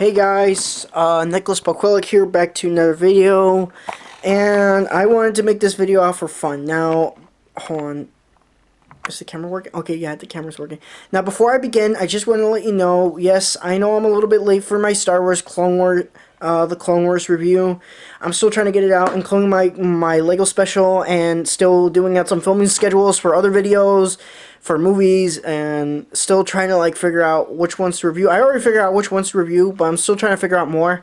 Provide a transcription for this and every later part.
Hey guys, Nicolas here, back to another video, and I wanted to make this video out for fun. Now, hold on, is the camera working? Okay, yeah, the camera's working. Now, before I begin, I just want to let you know, yes, I know I'm a little bit late for my Star Wars the Clone Wars review. I'm still trying to get it out, including my Lego special, and still doing out some filming schedules for other videos, for movies, and still trying to figure out which ones to review. I already figured out which ones to review, but I'm still trying to figure out more.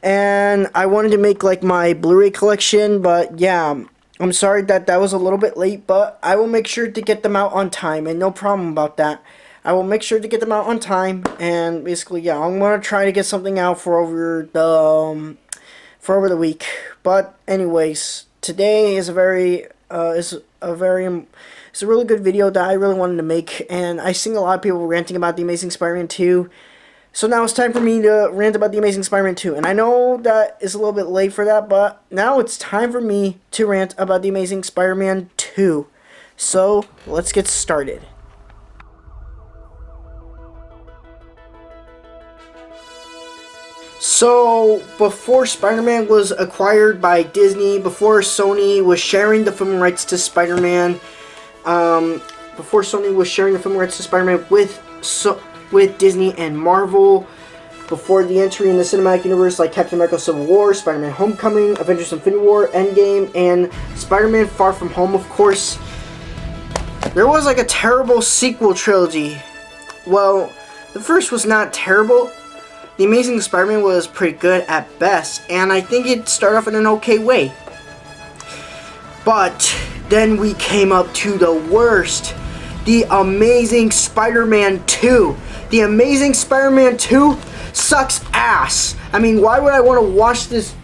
And I wanted to make my Blu-ray collection, but yeah, I'm sorry that was a little bit late, but I will make sure to get them out on time, and no problem about that. I will make sure to get them out on time, and basically, yeah, I'm gonna try to get something out for over the week. But anyways, today is a really good video that I really wanted to make, and I seen a lot of people ranting about The Amazing Spider-Man 2. So now it's time for me to rant about The Amazing Spider-Man 2. And I know that is a little bit late for that, but now it's time for me to rant about The Amazing Spider-Man 2. So, let's get started. So, before Spider-Man was acquired by Disney, before Sony was sharing the film rights to Spider-Man, with Disney and Marvel, before the entry in the cinematic universe like Captain America Civil War, Spider-Man Homecoming, Avengers Infinity War, Endgame, and Spider-Man Far From Home, of course, there was a terrible sequel trilogy. Well, the first was not terrible. The Amazing Spider-Man was pretty good at best, and I think it started off in an okay way. But then we came up to the worst. The Amazing Spider-Man 2. The Amazing Spider-Man 2 sucks ass. I mean, why would I want to watch this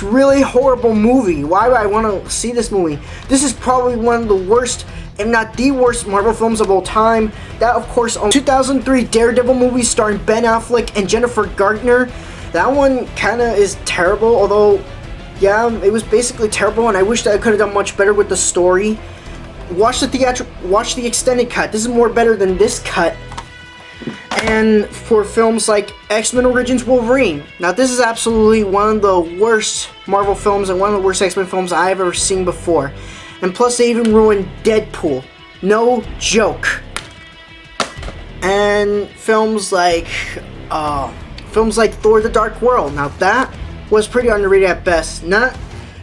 really horrible movie? Why would I want to see this movie? This is probably one of the worst, if not the worst, Marvel films of all time. That, of course, 2003 Daredevil movie starring Ben Affleck and Jennifer Garner. That one kind of is terrible, although, yeah, it was basically terrible, and I wish that I could have done much better with the story. Watch the extended cut. This is more better than this cut. And for films like X-Men Origins Wolverine. Now, this is absolutely one of the worst Marvel films and one of the worst X-Men films I've ever seen before. And plus, they even ruined Deadpool. No joke. And films like Thor: The Dark World. Now, that was pretty underrated at best. Not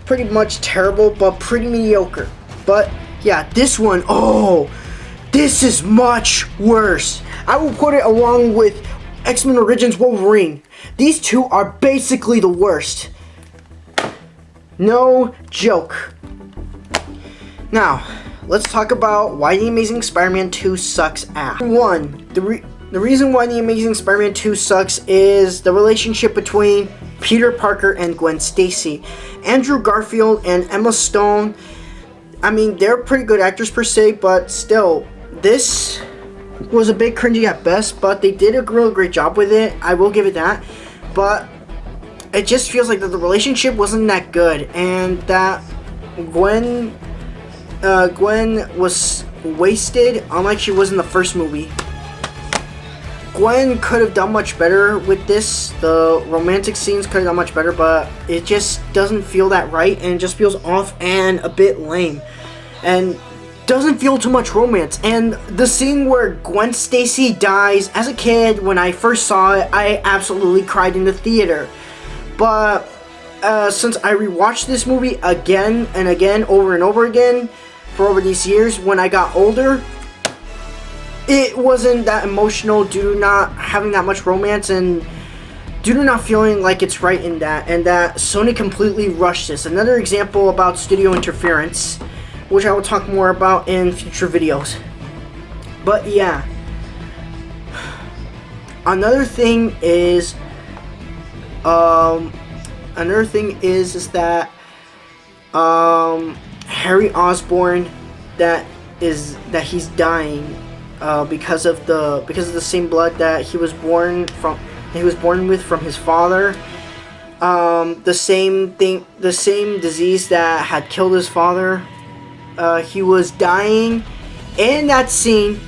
pretty much terrible, but pretty mediocre. But yeah, this one, oh, this is much worse. I will put it along with X-Men Origins Wolverine. These two are basically the worst. No joke. Now, let's talk about why The Amazing Spider-Man 2 sucks ass. One, the reason why The Amazing Spider-Man 2 sucks is the relationship between Peter Parker and Gwen Stacy. Andrew Garfield and Emma Stone, I mean, they're pretty good actors per se, but still, this was a bit cringy at best, but they did a real great job with it. I will give it that. But it just feels like that the relationship wasn't that good, and that Gwen was wasted, unlike she was in the first movie. Gwen could have done much better with this. The romantic scenes could have done much better, but it just doesn't feel that right, and it just feels off and a bit lame. And doesn't feel too much romance. And the scene where Gwen Stacy dies, as a kid, when I first saw it, I absolutely cried in the theater. But since I rewatched this movie again and again, over and over again, for over these years, when I got older, it wasn't that emotional due to not having that much romance and due to not feeling like it's right in that, and that Sony completely rushed this. Another example about studio interference, which I will talk more about in future videos. But yeah, another thing is that Harry Osborn, that he's dying because of the same blood that he was born with from his father. The same disease that had killed his father. He was dying in that scene,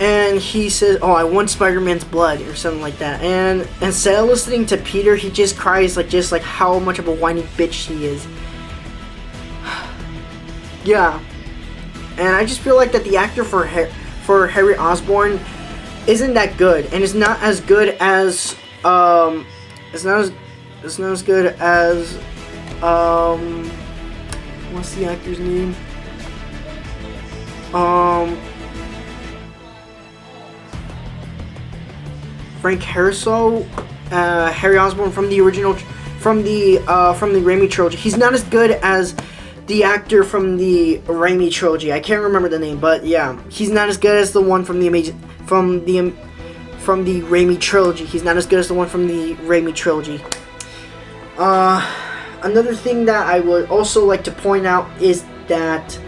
and he says, "Oh, I want Spider-Man's blood," or something like that. And instead of listening to Peter, he just cries just like how much of a whiny bitch he is. Yeah, and I just feel like that the actor for Harry Osborn isn't that good, and it's not as good as it's not as good as what's the actor's name? Frank Herso, Harry Osborn from the original, from the Raimi trilogy. He's not as good as the actor from the Raimi trilogy. I can't remember the name, but yeah, he's not as good as the one from the Raimi trilogy. He's not as good as the one from the Raimi trilogy. Another thing that I would also like to point out is that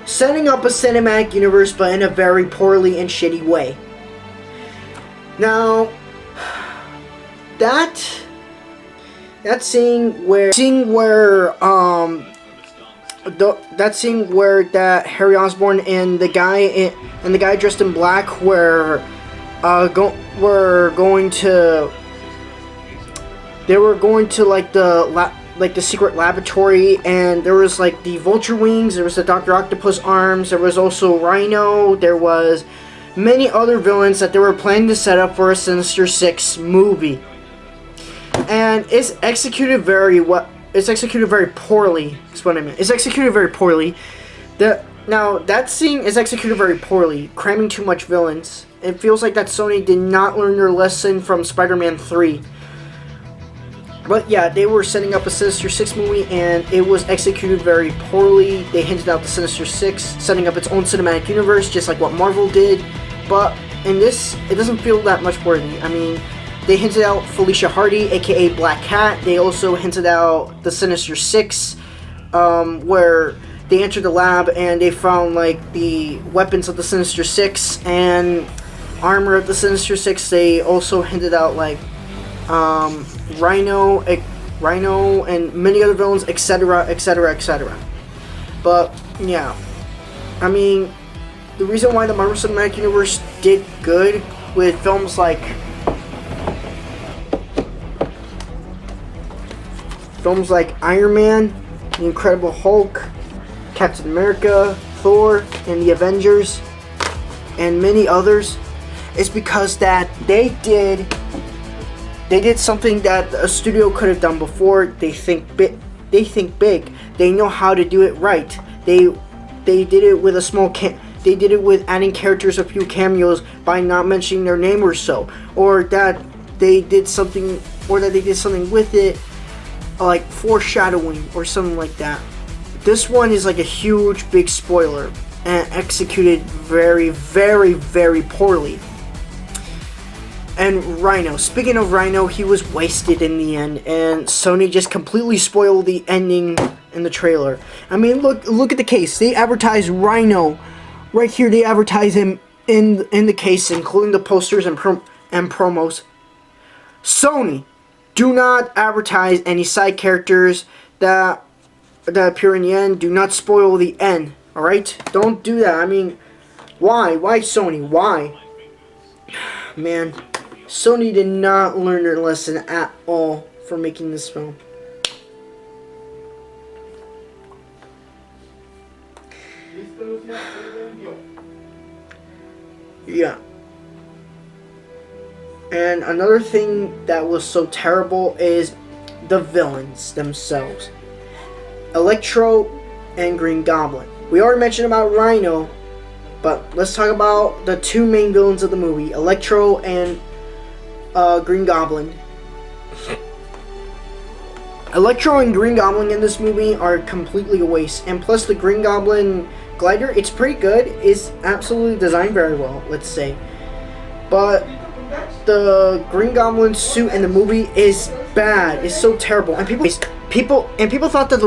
setting up a cinematic universe, but in a very poorly and shitty way. Now, that scene where that Harry Osborn and the guy dressed in black were going to like the secret laboratory, and there was like the vulture wings, there was the Dr. Octopus arms, there was also Rhino, there was many other villains that they were planning to set up for a Sinister Six movie. And it's executed very well. It's executed very poorly. That's what I meant. It's executed very poorly. That scene is executed very poorly, cramming too much villains. It feels like that Sony did not learn their lesson from Spider-Man 3. But yeah, they were setting up a Sinister Six movie, and it was executed very poorly. They hinted out the Sinister Six, setting up its own cinematic universe, just like what Marvel did. But in this, it doesn't feel that much worthy. I mean, they hinted out Felicia Hardy, aka Black Cat. They also hinted out the Sinister Six, where they entered the lab and they found like the weapons of the Sinister Six and armor of the Sinister Six. They also hinted out like Rhino, and many other villains, etc., etc., etc. But yeah, I mean, the reason why the Marvel Cinematic Universe did good with films like Iron Man, The Incredible Hulk, Captain America, Thor, and the Avengers, and many others, is because that they did something that a studio could have done before. They think big. They know how to do it right. They did it with a small they did it with adding characters a few cameos by not mentioning their name or so, or that they did something with it, like foreshadowing or something like that. This one is like a huge big spoiler and executed very, very, very poorly. And Rhino, speaking of Rhino, he was wasted in the end, and Sony just completely spoiled the ending in the trailer. I mean, look at the case. They advertise Rhino right here. They advertise him in the case, including the posters and promos. Sony, do not advertise any side characters that appear in the end. Do not spoil the end. All right, don't do that. I mean, why? Why Sony? Why? Man, Sony did not learn their lesson at all for making this film. Yeah. And another thing that was so terrible is the villains themselves. Electro and Green Goblin. We already mentioned about Rhino, but let's talk about the two main villains of the movie, Electro and Green Goblin. Electro and Green Goblin in this movie are completely a waste, and plus the Green Goblin glider, it's pretty good. It's absolutely designed very well, let's say. But the Green Goblin suit in the movie is bad. It's so terrible, and people thought that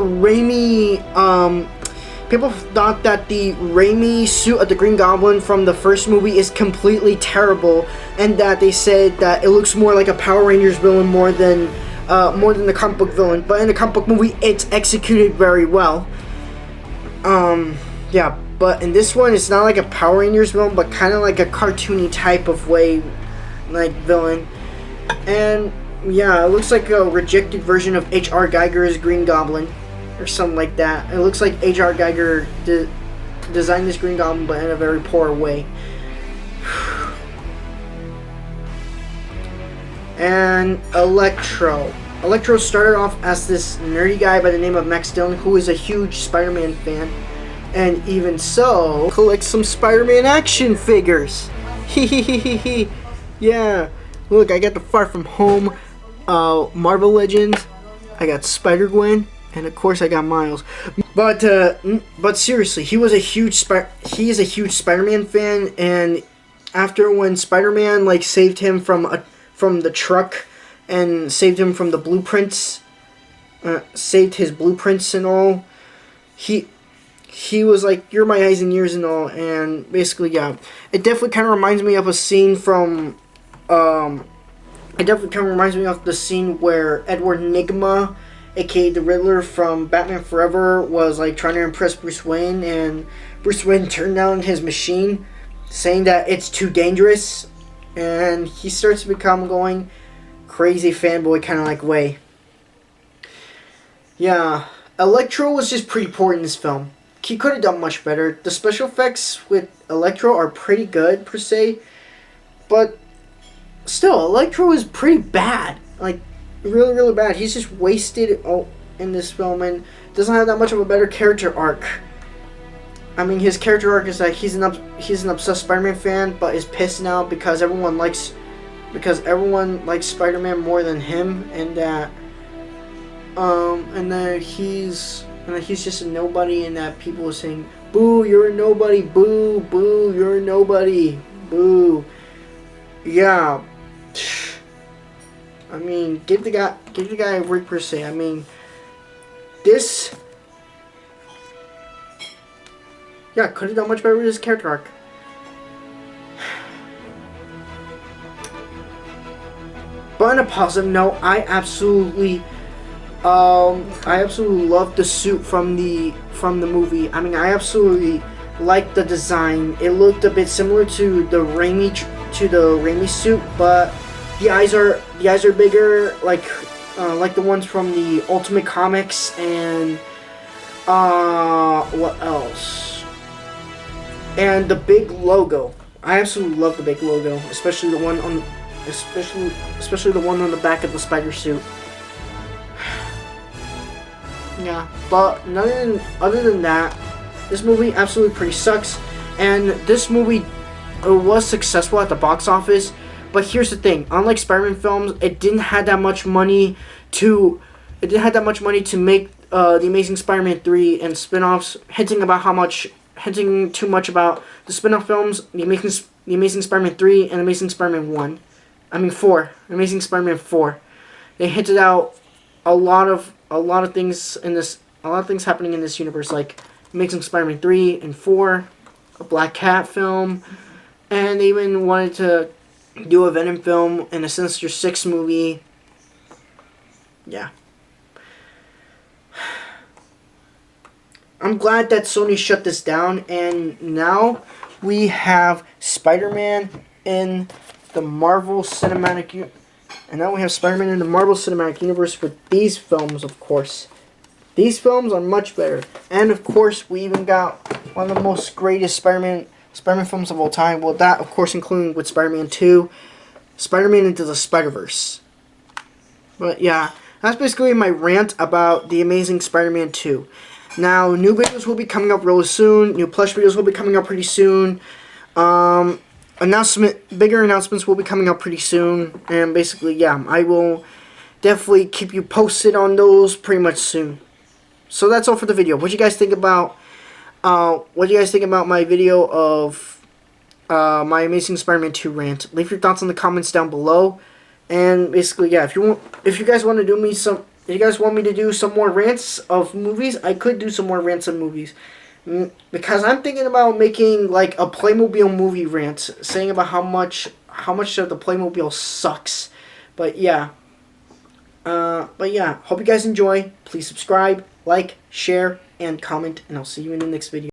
the Raimi suit of the Green Goblin from the first movie is completely terrible, and that they said that it looks more like a Power Rangers villain more than the comic book villain. But in the comic book movie, it's executed very well. Yeah, but in this one, it's not like a Power Rangers villain, but kind of like a cartoony type of way, like villain. And yeah, it looks like a rejected version of H.R. Geiger's Green Goblin, or something like that. It looks like H.R. Geiger designed this Green Goblin, but in a very poor way. And Electro. Electro started off as this nerdy guy by the name of Max Dillon, who is a huge Spider-Man fan, and even so, collects some Spider-Man action figures. Hehehehe. Yeah. Look, I got the Far From Home Marvel Legends. I got Spider-Gwen, and of course I got Miles. But seriously, he is a huge Spider-Man fan, and after when Spider-Man like saved him from the truck and saved him from the blueprints, saved his blueprints and all, he was like, "You're my eyes and ears" and all, and basically, yeah, it definitely kind of reminds me of a scene from, it definitely kind of reminds me of the scene where Edward Nygma, aka the Riddler from Batman Forever, was like trying to impress Bruce Wayne, and Bruce Wayne turned down his machine, saying that it's too dangerous, and he starts to become going crazy fanboy kind of like way. Yeah, Electro was just pretty poor in this film. He could have done much better. The special effects with Electro are pretty good per se, but still, Electro is pretty bad. Like, really, really bad. He's just wasted in this film and doesn't have that much of a better character arc. I mean, his character arc is like he's an obsessed Spider-Man fan, but is pissed now because everyone likes Spider-Man more than him, and that he's just a nobody, and that people are saying, "Boo, you're a nobody. Boo, boo, you're a nobody. Boo." Yeah. I mean, give the guy a break per se. I mean, this, yeah, could have done much better with his character arc. But on a positive note, I absolutely love the suit from the movie. I mean, I absolutely liked the design. It looked a bit similar to the Raimi suit, but the eyes are bigger, like the ones from the Ultimate Comics, and what else? And the big logo. I absolutely love the big logo, especially the one on the back of the spider suit. Yeah, but other than that, this movie absolutely pretty sucks. And this movie was successful at the box office, but here's the thing: unlike Spider-Man films, it didn't have that much money to make the Amazing Spider-Man 3 and spin-offs, hinting too much about the spin-off films, the Amazing Spider-Man 3 and Amazing Spider-Man 4, Amazing Spider-Man 4. They hinted out a lot of things happening in this universe, like Amazing Spider-Man 3 and 4, a Black Cat film, and they even wanted to do a Venom film and a Sinister Six movie. Yeah. I'm glad that Sony shut this down, and now we have Spider-Man in the Marvel Cinematic Universe with these films, of course. These films are much better. And of course, we even got one of the most greatest Spider-Man films of all time. Well, that, of course, including with Spider-Man 2, Spider-Man Into the Spider-Verse. But yeah, that's basically my rant about The Amazing Spider-Man 2. Now, new videos will be coming up really soon. New plush videos will be coming up pretty soon. Bigger announcements will be coming up pretty soon. And basically, yeah, I will definitely keep you posted on those pretty much soon. So that's all for the video. What do you guys think about my video of my Amazing Spider-Man 2 rant? Leave your thoughts in the comments down below. And basically, yeah, if you guys want me to do some more rants of movies, I could do some more rants of movies. Because I'm thinking about making like a Playmobil movie rant, saying about how much of the Playmobil sucks. But yeah, hope you guys enjoy. Please subscribe, like, share, and comment, and I'll see you in the next video.